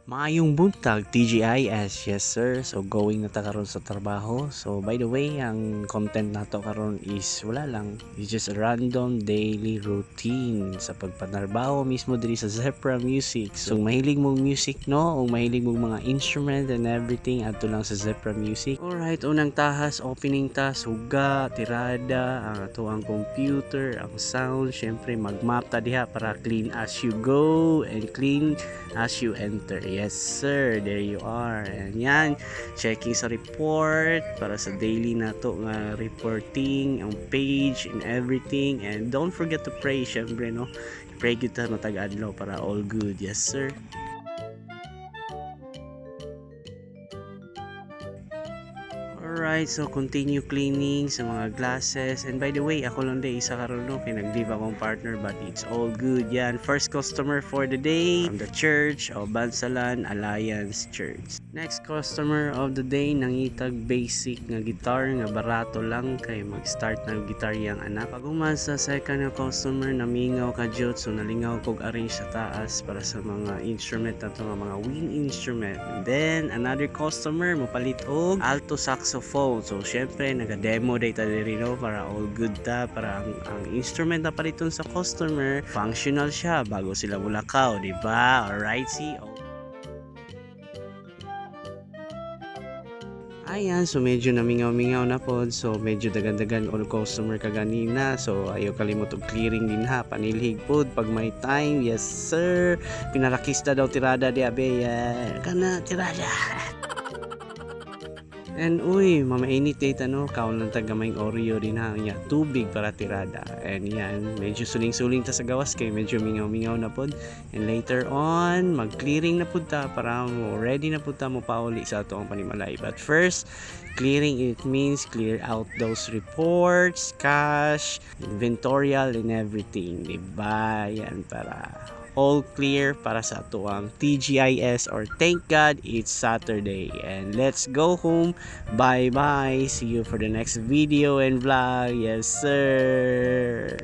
Maayong buntag TGIS, yes sir. So going na ta karon sa trabaho. So by the way, ang content nato karon is wala lang. It's just a random daily routine sa pagpanarbaho mismo diri sa Zepra Music. So mahilig mong music no, o mahilig mong mga instrument and everything adto lang sa Zepra Music. Alright, unang tahas, opening task, huga, tirada, ang ato ang computer, ang sound, syempre mag-map ta diha para clean as you go and clean as you enter. Yes sir, there you are. And yan, checking sa report para sa daily na to nga reporting, ang page and everything. And don't forget to pray, syempre no. Pray kita no tag-adlaw para all good. Yes sir. Alright, so continue cleaning sa mga glasses. And by the way, ako lang day isa karon no kay nag-leave akong partner but it's all good. Yan, first customer for the day from the church of Bansalan Alliance Church. Next customer of the day nangitag basic nga guitar nga barato lang kay mag-start ng gitar yang anak. Pag uman sa second nga customer namingaw ka jud so nalingaw kog arrange sa taas para sa mga instrument nato nga mga wind instrument. And then another customer mopalit og alto saxophone. So syempre naga-demo data diri no para all good ta para ang instrument na paliton sa customer functional siya bago sila mulakaw, di ba? Alright, see. Ayan, so medyo namingaw-mingaw na po. So medyo dagan-dagan all customer kaganina. So ayaw kalimot og clearing din ha. Panilhig po pag may time. Yes sir. Pinarakista daw tirada di abe. Kana tirada. And uy, mamainit data no, kaon lang tagamay Oreo din ha, nya tubig para tirada. And yan, medyo suling-suling ta sa gawas kay medyo mingaw-mingaw na pod. And later on, mag-clearing na pod ta para mo ready na pod ta mo pauli sa ato ang panimalay. But first, clearing it means clear out those reports, cash, inventorial and everything. Diba? Yan para all clear para sa tuang TGIS or thank God it's Saturday and let's go home. Bye bye, see you for the next video and vlog. Yes sir.